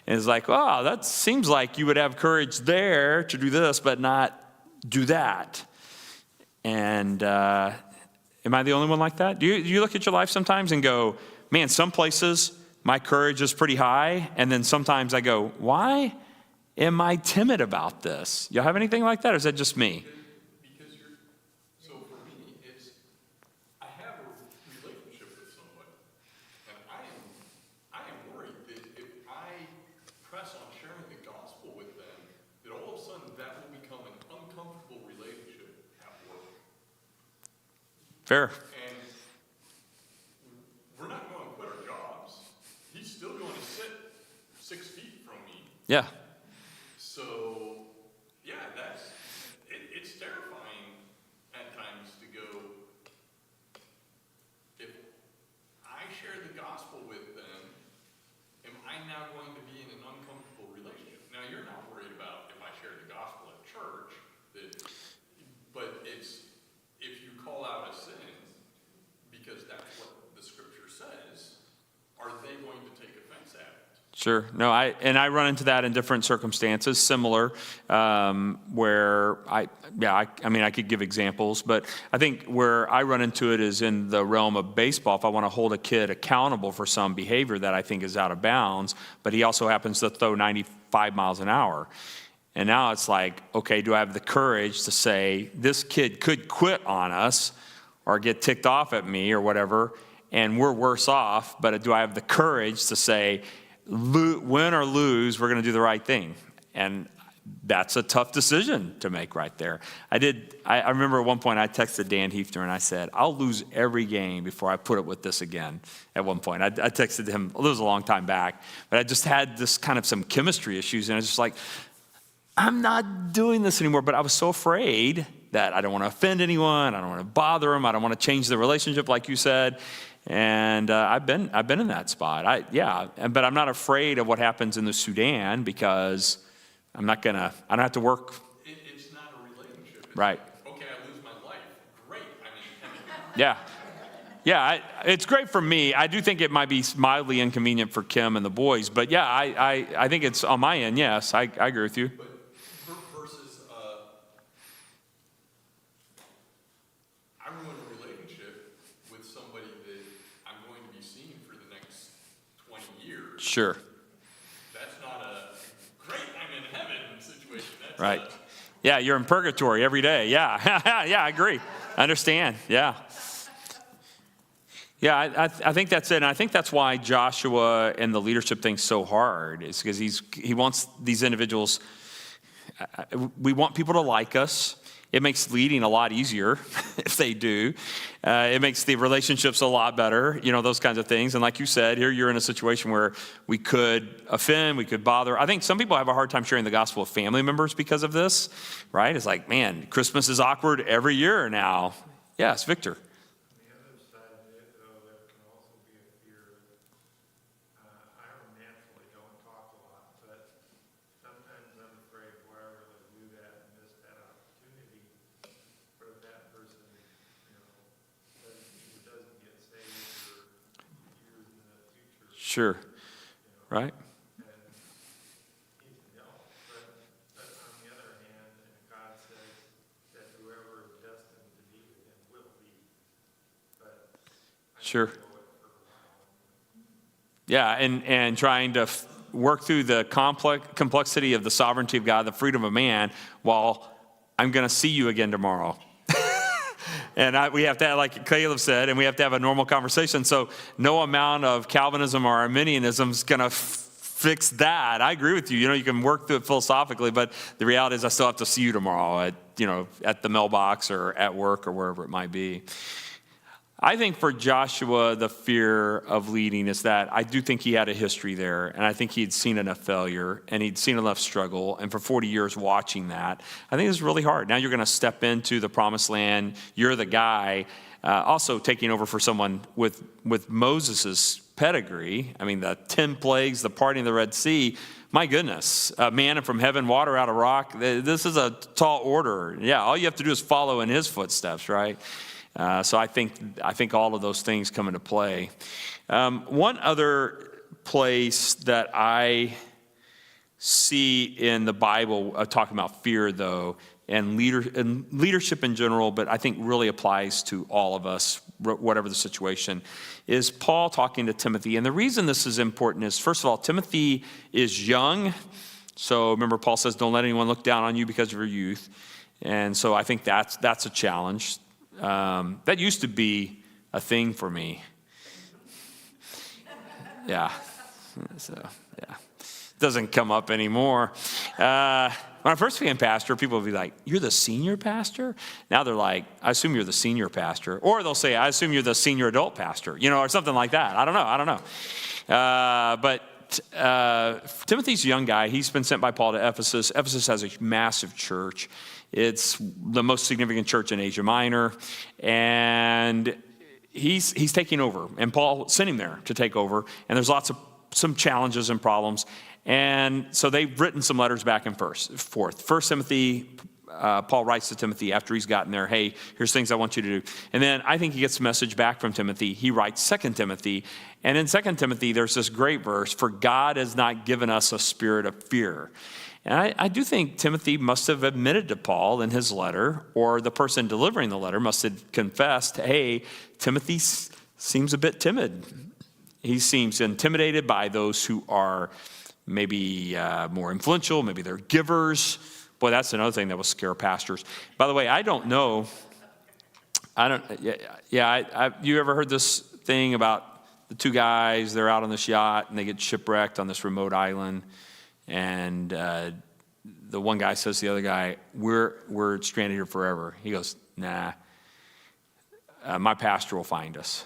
And it's like, oh, that seems like you would have courage there to do this, but not do that. And am I the only one like that? Do you look at your life sometimes and go, man, some places my courage is pretty high, and then sometimes I go, why am I timid about this? Y'all have anything like that, or is that just me? Because so for me, it's, I have a relationship with somebody, and I am worried that if I press on sharing the gospel with them, that all of a sudden that will become an uncomfortable relationship at work. Fair. And we're not going to quit our jobs. He's still going to sit 6 feet from me. Yeah. So, yeah, it's terrifying at times to go, if I share the gospel with them, am I now going to be in an uncomfortable relationship? Now, you're not worried about if I share the gospel at church, but it's, if you call out a sin, because that's what the scripture says, are they going to take offense at it? Sure. No, I run into that in different circumstances, similar, where I mean, I could give examples, but I think where I run into it is in the realm of baseball. If I want to hold a kid accountable for some behavior that I think is out of bounds, but he also happens to throw 95 miles an hour. And now it's like, okay, do I have the courage to say, this kid could quit on us or get ticked off at me or whatever, and we're worse off, but do I have the courage to say, win or lose, we're going to do the right thing? And that's a tough decision to make right there. I remember at one point I texted Dan Hefner and I said, I'll lose every game before I put up with this again. At one point, I texted him, it was a long time back, but I just had this kind of some chemistry issues, and I was just like, I'm not doing this anymore. But I was so afraid that I don't want to offend anyone, I don't want to bother them, I don't want to change the relationship, like you said. And I've been in that spot. But I'm not afraid of what happens in the Sudan because I don't have to work. It's not a relationship. It's Right. like, okay, I lose my life. Great. Yeah, it's great for me. I do think it might be mildly inconvenient for Kim and the boys. But yeah, I think it's on my end, yes, I agree with you. But for Sure. That's not a great I'm in heaven situation. That's Right. Yeah, you're in purgatory every day. Yeah. Yeah, I agree. I understand. Yeah. Yeah, I think that's it. And I think that's why Joshua and the leadership thing's so hard. It's because he wants these individuals. We want people to like us. It makes leading a lot easier if they do. It makes the relationships a lot better, those kinds of things. And like you said, here you're in a situation where we could offend, we could bother. I think some people have a hard time sharing the gospel with family members because of this, right? It's like, man, Christmas is awkward every year now. Yes, Victor. The other side of it, though, there can also be a fear. I naturally don't talk a lot, but sometimes I'm afraid, boy, I really do that and miss that opportunity. What if that person, doesn't get saved for years in the future? Sure. Right? But on the other hand, God says that whoever is destined to be with him will be. But Sure. Yeah, and trying to work through the complexity of the sovereignty of God, the freedom of man, while I'm going to see you again tomorrow. And we have to, like Caleb said, and we have to have a normal conversation. So no amount of Calvinism or Arminianism is going to fix that. I agree with you. You can work through it philosophically, but the reality is I still have to see you tomorrow at the mailbox or at work or wherever it might be. I think for Joshua, the fear of leading is that I do think he had a history there, and I think he'd seen enough failure, and he'd seen enough struggle, and for 40 years watching that, I think it's really hard. Now you're going to step into the promised land. You're the guy also taking over for someone with Moses' pedigree. I mean, the 10 plagues, the parting of the Red Sea, my goodness, manna from heaven, water out of rock. This is a tall order. Yeah, all you have to do is follow in his footsteps, right? So I think all of those things come into play. One other place that I see in the Bible talking about fear, though, and leadership in general, but I think really applies to all of us, whatever the situation, is Paul talking to Timothy. And the reason this is important is, first of all, Timothy is young. So remember, Paul says, don't let anyone look down on you because of your youth. And so I think that's a challenge. That used to be a thing for me. Yeah. So, yeah. Doesn't come up anymore. When I first became pastor, people would be like, you're the senior pastor? Now they're like, I assume you're the senior pastor. Or they'll say, I assume you're the senior adult pastor, or something like that. I don't know. But Timothy's a young guy. He's been sent by Paul to Ephesus. Ephesus has a massive church. It's the most significant church in Asia Minor, and he's taking over. And Paul sent him there to take over. And there's some challenges and problems. And so they've written some letters back and forth. First Timothy, Paul writes to Timothy after he's gotten there, hey, here's things I want you to do. And then I think he gets a message back from Timothy. He writes 2 Timothy. And in 2 Timothy, there's this great verse, for God has not given us a spirit of fear. And I do think Timothy must have admitted to Paul in his letter, or the person delivering the letter must have confessed, hey, Timothy seems a bit timid. He seems intimidated by those who are maybe more influential, maybe they're givers. Boy, that's another thing that will scare pastors. By the way, I don't know. You ever heard this thing about the two guys, they're out on this yacht and they get shipwrecked on this remote island, and the one guy says to the other guy, we're stranded here forever. He goes, nah, my pastor will find us.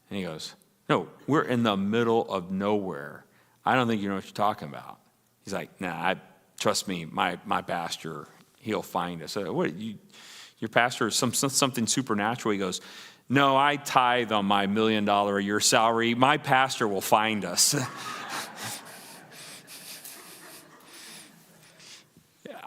And he goes, no, we're in the middle of nowhere. I don't think you know what you're talking about. He's like, nah, trust me, my pastor, he'll find us. Your pastor is something supernatural? He goes, no, I tithe on my $1 million a year salary. My pastor will find us.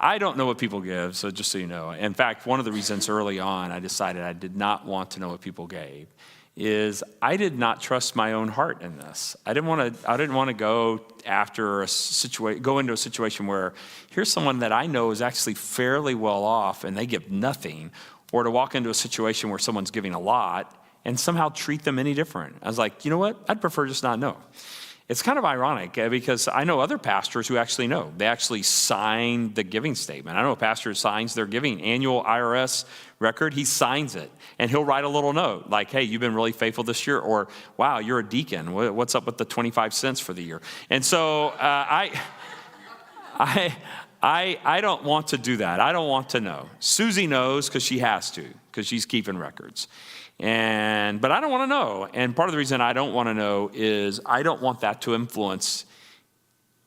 I don't know what people give, so just so you know. In fact, one of the reasons early on I decided I did not want to know what people gave is I did not trust my own heart in this. I didn't want to go into a situation where here's someone that I know is actually fairly well off and they give nothing, or to walk into a situation where someone's giving a lot and somehow treat them any different. I was like, you know what? I'd prefer just not know. It's kind of ironic because I know other pastors who actually know. They actually sign the giving statement. I know a pastor who signs their giving annual IRS record. He signs it, and he'll write a little note like, hey, you've been really faithful this year, or wow, you're a deacon. What's up with the 25 cents for the year? And so I don't want to do that. I don't want to know. Susie knows because she has to, because she's keeping records. But I don't want to know. And part of the reason I don't want to know is I don't want that to influence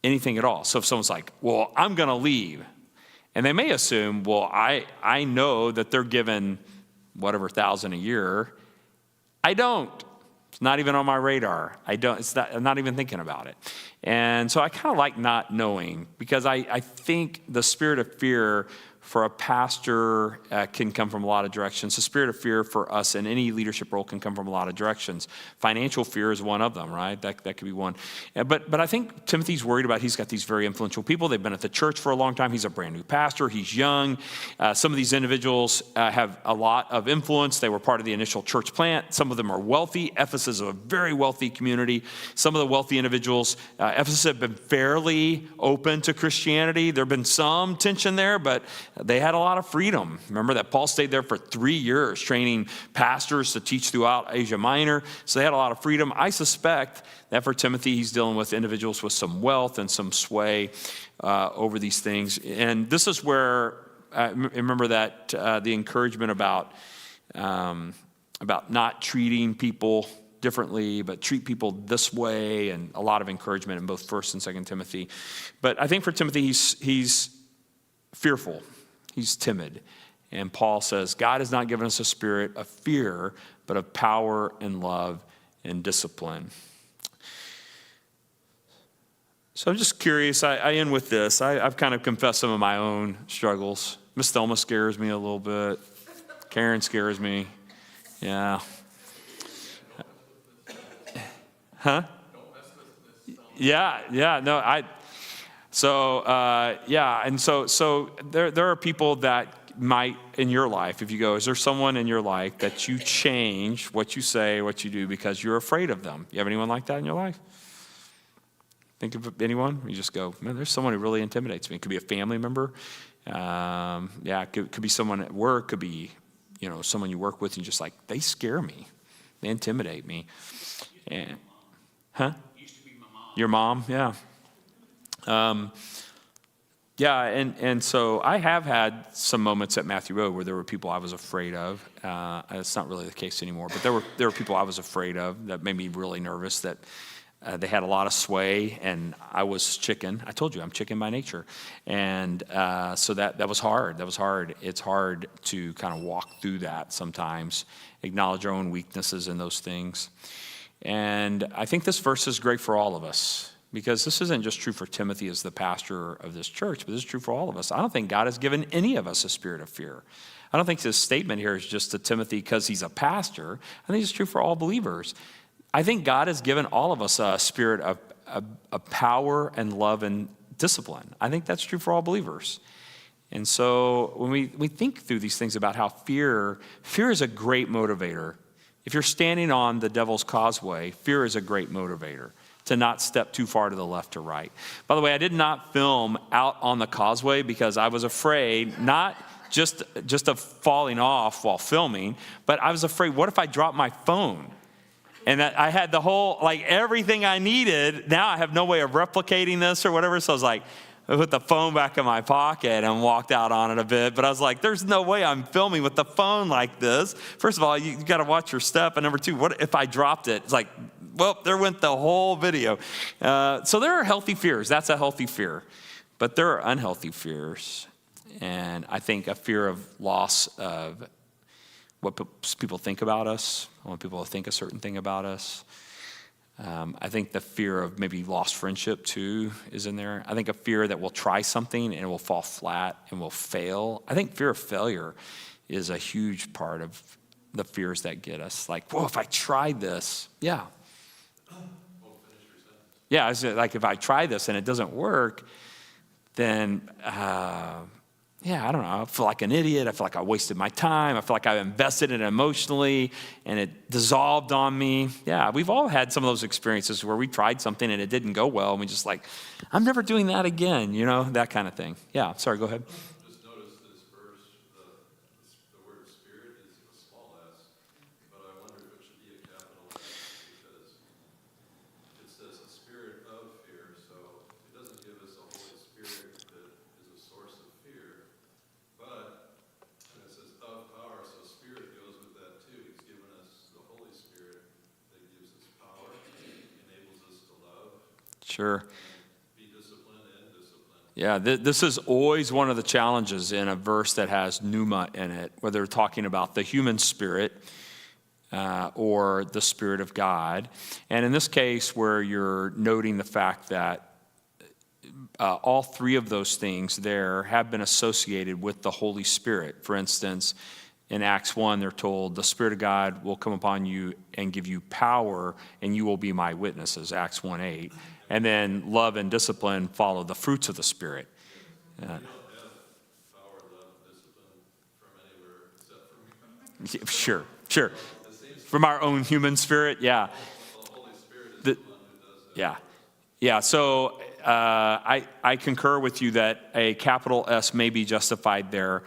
anything at all. So if someone's like, well, I'm going to leave, and they may assume, well, I know that they're given whatever $1,000 a year. I don't. It's not even on my radar. I'm not even thinking about it. And so I kind of like not knowing, because I think the spirit of fear for a pastor can come from a lot of directions. The spirit of fear for us in any leadership role can come from a lot of directions. Financial fear is one of them, right? That could be one. But I think Timothy's worried about, he's got these very influential people. They've been at the church for a long time. He's a brand new pastor. He's young. Some of these individuals have a lot of influence. They were part of the initial church plant. Some of them are wealthy. Ephesus is a very wealthy community. Some of the wealthy individuals, Ephesus have been fairly open to Christianity. There have been some tension there, but they had a lot of freedom. Remember that Paul stayed there for 3 years, training pastors to teach throughout Asia Minor. So they had a lot of freedom. I suspect that for Timothy, he's dealing with individuals with some wealth and some sway over these things. And this is where, remember that the encouragement about not treating people differently, but treat people this way, and a lot of encouragement in both 1st and 2nd Timothy. But I think for Timothy, he's fearful. He's timid. And Paul says, God has not given us a spirit of fear, but of power and love and discipline. So I'm just curious. I end with this. I've kind of confessed some of my own struggles. Miss Thelma scares me a little bit. Karen scares me. Yeah. Huh? Yeah, no, So, and so there are people that might, in your life, if you go, is there someone in your life that you change what you say, what you do, because you're afraid of them? You have anyone like that in your life? Think of anyone? You just go, man, there's someone who really intimidates me. It could be a family member. It could be someone at work. Could be, someone you work with, and you're just like, they scare me. They intimidate me. And, huh? Used to be my mom. Your mom? Yeah. And so I have had some moments at Matthew Road where there were people I was afraid of. It's not really the case anymore, but there were people I was afraid of that made me really nervous, that they had a lot of sway, and I was chicken. I told you, I'm chicken by nature. And so that was hard. That was hard. It's hard to kind of walk through that sometimes, acknowledge our own weaknesses in those things. And I think this verse is great for all of us, because this isn't just true for Timothy as the pastor of this church, but this is true for all of us. I don't think God has given any of us a spirit of fear. I don't think this statement here is just to Timothy because he's a pastor. I think it's true for all believers. I think God has given all of us a spirit of power and love and discipline. I think that's true for all believers. And so when we think through these things about how fear is a great motivator. If you're standing on the devil's causeway, fear is a great motivator to not step too far to the left or right. By the way, I did not film out on the causeway because I was afraid, not just of falling off while filming, but I was afraid, what if I drop my phone? And that I had the whole, everything I needed. Now I have no way of replicating this or whatever. So I was like, I put the phone back in my pocket and walked out on it a bit. But I was like, there's no way I'm filming with the phone like this. First of all, you got to watch your step. And number two, what if I dropped it? It's like, well, there went the whole video. So there are healthy fears. That's a healthy fear. But there are unhealthy fears. And I think a fear of loss of what people think about us. I want people to think a certain thing about us. I think the fear of maybe lost friendship too is in there. I think a fear that we'll try something and it will fall flat and we'll fail. I think fear of failure is a huge part of the fears that get us. Like, whoa, if I tried this, yeah. It's like if I try this and it doesn't work, then, I don't know, I feel like an idiot. I feel like I wasted my time. I feel like I invested in it emotionally and it dissolved on me. Yeah, we've all had some of those experiences where we tried something and it didn't go well. And we just like, I'm never doing that again, that kind of thing. Yeah, sorry, go ahead. Just notice this verse, the word spirit is a small s, but I wonder if it should be a capital S because it says a spirit of fear, so it doesn't give us a Holy Spirit that is a source of fear, but, and it says of power, so spirit goes with that too. He's given us the Holy Spirit that gives us power, enables us to love, Sure. be disciplined and disciplined. Yeah, this is always one of the challenges in a verse that has pneuma in it, whether we're talking about the human spirit or the Spirit of God. And in this case, where you're noting the fact that all three of those things there have been associated with the Holy Spirit. For instance, in Acts 1, they're told, the Spirit of God will come upon you and give you power, and you will be my witnesses, Acts 1:8. And then love and discipline follow the fruits of the Spirit. Power, love, discipline from anywhere except from Sure. From our own human spirit, yeah. the Holy Spirit is the one who does that. Yeah. So I concur with you that a capital S may be justified there.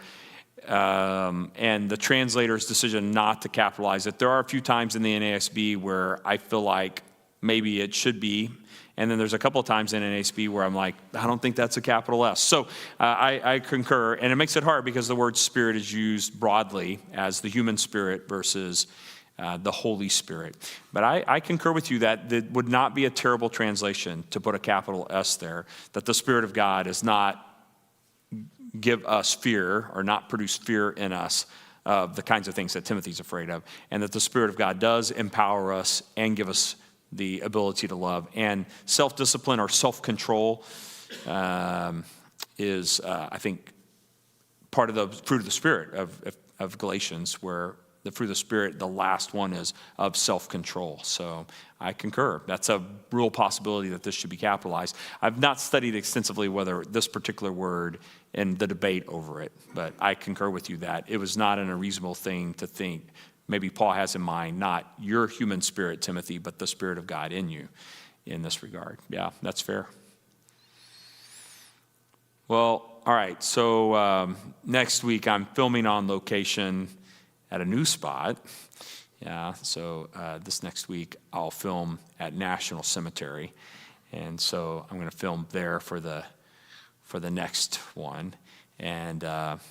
And the translator's decision not to capitalize it. There are a few times in the NASB where I feel like maybe it should be. And then there's a couple of times in NASB where I'm like, I don't think that's a capital S. So I concur. And it makes it hard because the word spirit is used broadly as the human spirit versus the Holy Spirit. But I concur with you that it would not be a terrible translation to put a capital S there, that the Spirit of God is not give us fear or not produce fear in us of the kinds of things that Timothy's afraid of, and that the Spirit of God does empower us and give us the ability to love. And self-discipline or self-control is, I think, part of the fruit of the Spirit of Galatians, where the fruit of the Spirit, the last one is of self-control. So I concur. That's a real possibility that this should be capitalized. I've not studied extensively whether this particular word and the debate over it, but I concur with you that it was not an unreasonable thing to think. Maybe Paul has in mind not your human spirit, Timothy, but the Spirit of God in you in this regard. Yeah, that's fair. Well, all right. So next week I'm filming on location at a new spot. Yeah, so this next week I'll film at National Cemetery. And so I'm going to film there for the next one. And I've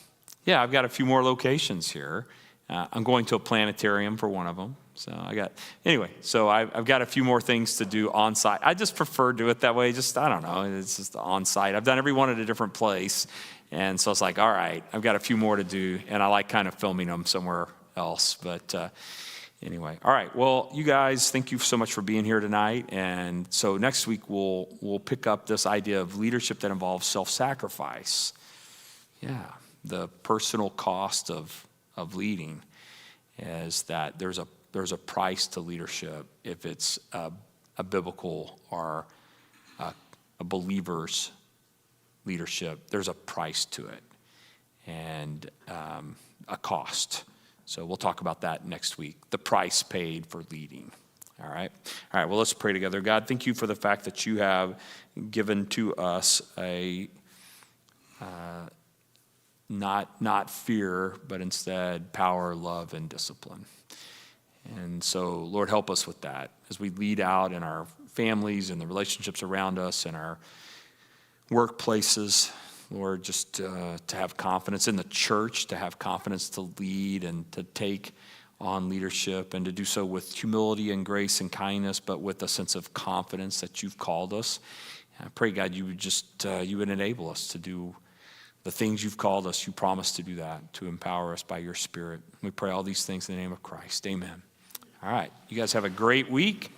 got a few more locations here. I'm going to a planetarium for one of them. So I've got a few more things to do on site. I just prefer to do it that way. I don't know, it's just on site. I've done every one at a different place. And so it's like, all right, I've got a few more to do. And I like kind of filming them somewhere else. But anyway, all right. Well, you guys, thank you so much for being here tonight. And so next week we'll pick up this idea of leadership that involves self-sacrifice. Yeah, the personal cost of leading is that there's a price to leadership if it's a biblical or a believer's leadership. There's a price to it and a cost. So we'll talk about that next week, the price paid for leading. All right, well, let's pray together. God, thank you for the fact that you have given to us a not fear, but instead power, love, and discipline. And so, Lord, help us with that as we lead out in our families and the relationships around us and our workplaces. Lord, just to have confidence in the church, to have confidence to lead and to take on leadership and to do so with humility and grace and kindness, but with a sense of confidence that you've called us. And I pray, God, you would enable us to do the things you've called us. You promised to do that, to empower us by your Spirit. We pray all these things in the name of Christ. Amen. All right. You guys have a great week.